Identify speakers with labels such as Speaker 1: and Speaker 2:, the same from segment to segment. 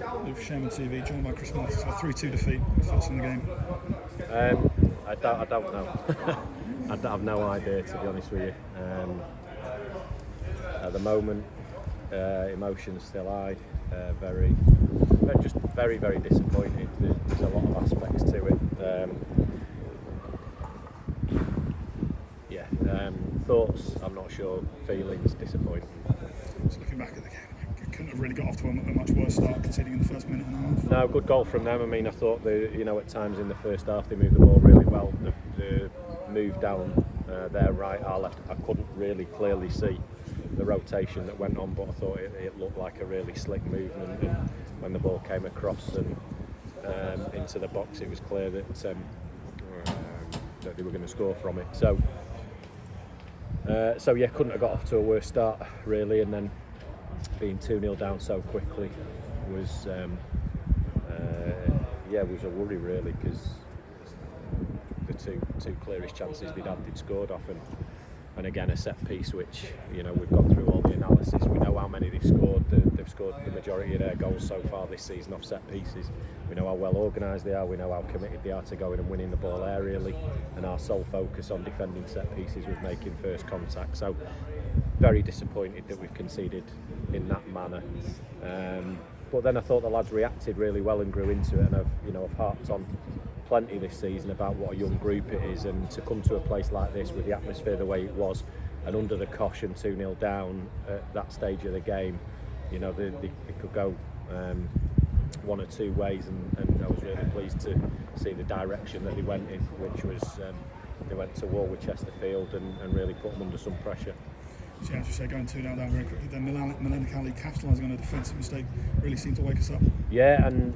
Speaker 1: with Sherman TV, joined by Chris Martin. So a 3-2 defeat. Thoughts on the game?
Speaker 2: I don't know. I have no idea, to be honest with you. At the moment, emotions still high. Very disappointed. There's a lot of aspects to it. Thoughts, I'm not sure. Feelings, disappointing.
Speaker 1: So looking back at the game, you couldn't have really got off to a much worse start, conceding in the first minute and a half.
Speaker 2: No, good goal from them. I mean, I thought at times in the first half they moved the ball really well. The move down their right, our left, I couldn't really clearly see the rotation that went on, but I thought it looked like a really slick movement. And when the ball came across and into the box, it was clear that they were going to score from it. So couldn't have got off to a worse start really, and then being 2-0 down so quickly was a worry really, because the two clearest chances they'd scored off, and again a set piece which we've gone through all the analysis. We know how many they've scored. They've scored the majority of their goals so far this season off set pieces. We know how well organised they are. We know how committed they are to going and winning the ball aerially, and our sole focus on defending set pieces was making first contact. So very disappointed that we've conceded in that manner. But then I thought the lads reacted really well and grew into it, and I've harped on plenty this season about what a young group it is, and to come to a place like this with the atmosphere the way it was, and under the caution 2-0 down at that stage of the game, they could go one or two ways, and I was really pleased to see the direction that they went in, which was they went to war with Chesterfield and really put them under some pressure.
Speaker 1: So as you say, going 2-0 down very quickly, then Millington capitalising on a defensive mistake really seemed to wake us up.
Speaker 2: Yeah, and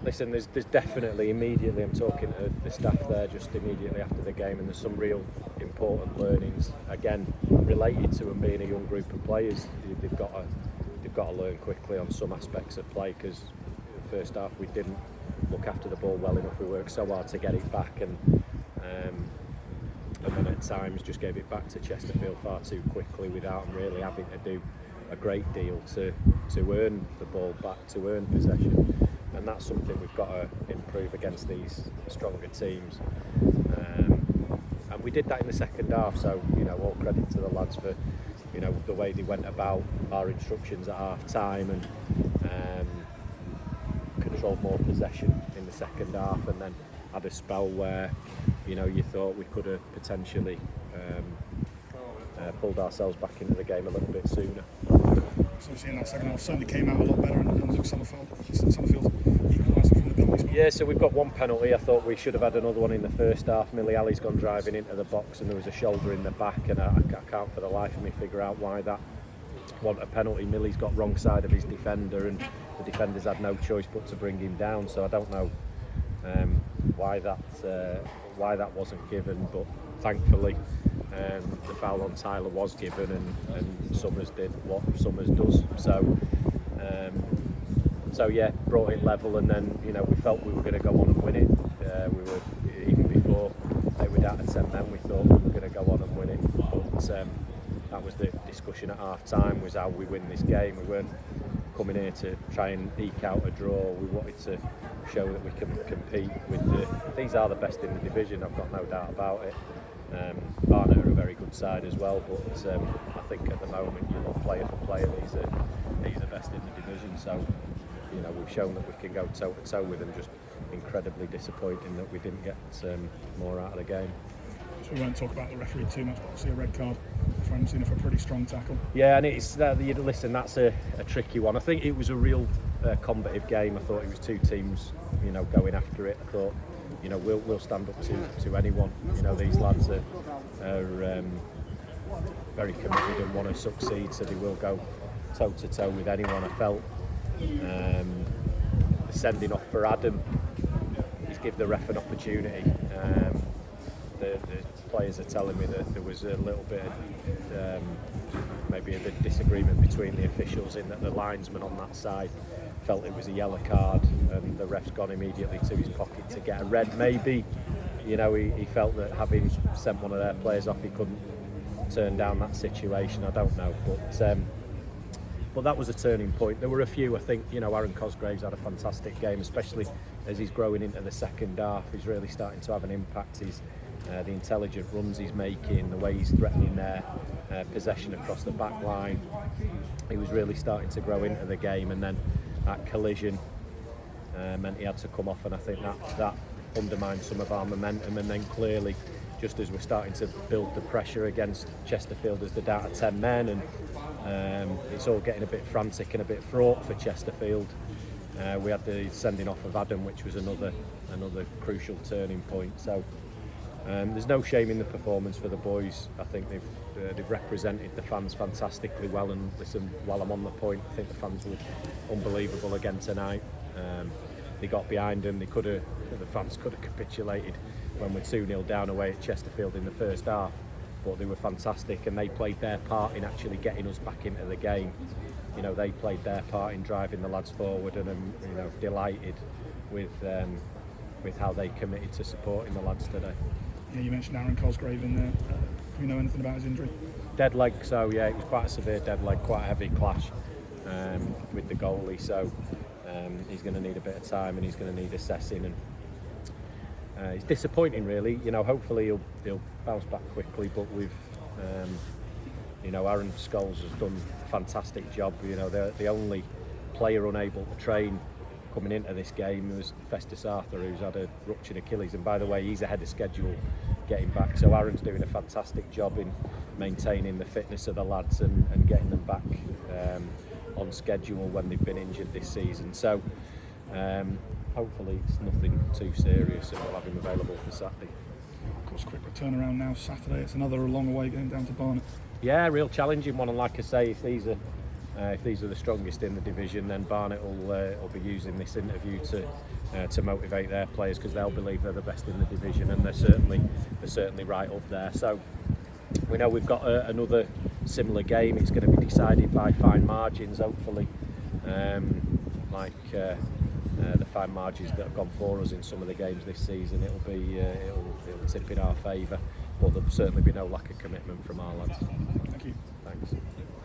Speaker 2: listen, there's definitely immediately, I'm talking to the staff there just immediately after the game, and there's some real important learnings, again, related to them being a young group of players. They've got to learn quickly on some aspects of play, because the first half we didn't look after the ball well enough. We worked so hard to get it back, and then at times just gave it back to Chesterfield far too quickly without them really having to do a great deal to earn the ball back, to earn possession. And that's something we've got to improve against these stronger teams. And we did that in the second half, so all credit to the lads for the way they went about our instructions at half time, and controlled more possession in the second half, and then had a spell where you thought we could have potentially pulled ourselves back into the game a little bit sooner.
Speaker 1: So in that second half certainly came out a lot better, and Luke Summerfield equalising from the penalty spot.
Speaker 2: Yeah, so we've got one penalty. I thought we should have had another one in the first half. Millie Ali's gone driving into the box, and there was a shoulder in the back, and I can't for the life of me figure out why that wasn't a penalty. Millie's got wrong side of his defender, and the defenders had no choice but to bring him down. So I don't know why that wasn't given, but thankfully the foul on Tyler was given, and Summers did what Summers does. So yeah, brought it level, and then we felt we were going to go on and win it. We were, even before they were down to 10 men, we thought we were going to go on and win it. But that was the discussion at half time, was how we win this game. We weren't coming here to try and eke out a draw. We wanted to show that we can compete with these are the best in the division, I've got no doubt about it. Barnet are a very good side as well, but I think at the moment, player for player, these are the best in the division. So we've shown that we can go toe to toe with them. Just incredibly disappointing that we didn't get more out of the game.
Speaker 1: So we won't talk about the referee too much, but obviously a red card for him, for a pretty strong tackle.
Speaker 2: Yeah, and it's listen, that's a tricky one. I think it was a real combative game. I thought it was two teams going after it. I thought we'll stand up to anyone. These lads are very committed and want to succeed, so they will go toe to toe with anyone. I felt the sending off for Adam, he's give the ref an opportunity. The players are telling me that there was a little bit of maybe a bit of disagreement between the officials, in that the linesman on that side felt it was a yellow card, and the ref's gone immediately to his pocket to get a red. Maybe he felt that having sent one of their players off, he couldn't turn down that situation. I don't know, but but that was a turning point. There were a few, I think, Aaron Cosgrave's had a fantastic game, especially as he's growing into the second half. He's really starting to have an impact. The intelligent runs he's making, the way he's threatening their possession across the back line. He was really starting to grow into the game, and then that collision meant he had to come off, and I think that undermined some of our momentum. And then clearly, just as we're starting to build the pressure against Chesterfield as they're down to 10 men, and it's all getting a bit frantic and a bit fraught for Chesterfield. We had the sending off of Adam, which was another crucial turning point. So there's no shame in the performance for the boys. I think they've represented the fans fantastically well. And listen, while I'm on the point, I think the fans were unbelievable again tonight. They got behind them. The fans could have capitulated when we're 2-0 down away at Chesterfield in the first half, but they were fantastic, and they played their part in actually getting us back into the game. They played their part in driving the lads forward, and I'm delighted with how they committed to supporting the lads today.
Speaker 1: Yeah, you mentioned Aaron Cosgrave in there. Do we know anything about his injury?
Speaker 2: Dead leg, so yeah, it was quite a severe dead leg, quite a heavy clash with the goalie, so he's going to need a bit of time, and he's going to need assessing, and it's disappointing really. Hopefully he'll bounce back quickly, but we've Aaron Scholes has done a fantastic job. The only player unable to train coming into this game was Festus Arthur, who's had a ruptured Achilles, and by the way, he's ahead of schedule getting back. So Aaron's doing a fantastic job in maintaining the fitness of the lads and getting them back on schedule when they've been injured this season. So hopefully it's nothing too serious, and we'll have him available for Saturday.
Speaker 1: Of course, quick turnaround now Saturday. It's another long away game down to Barnet.
Speaker 2: Yeah, real challenging one, and like I say, if these are the strongest in the division, then Barnet will be using this interview to motivate their players, because they'll believe they're the best in the division, and they're certainly right up there. So we know we've got another similar game. It's going to be decided by fine margins, hopefully, like the fine margins that have gone for us in some of the games this season. It'll tip in our favour, but there'll certainly be no lack of commitment from our lads.
Speaker 1: Thank you.
Speaker 2: Thanks.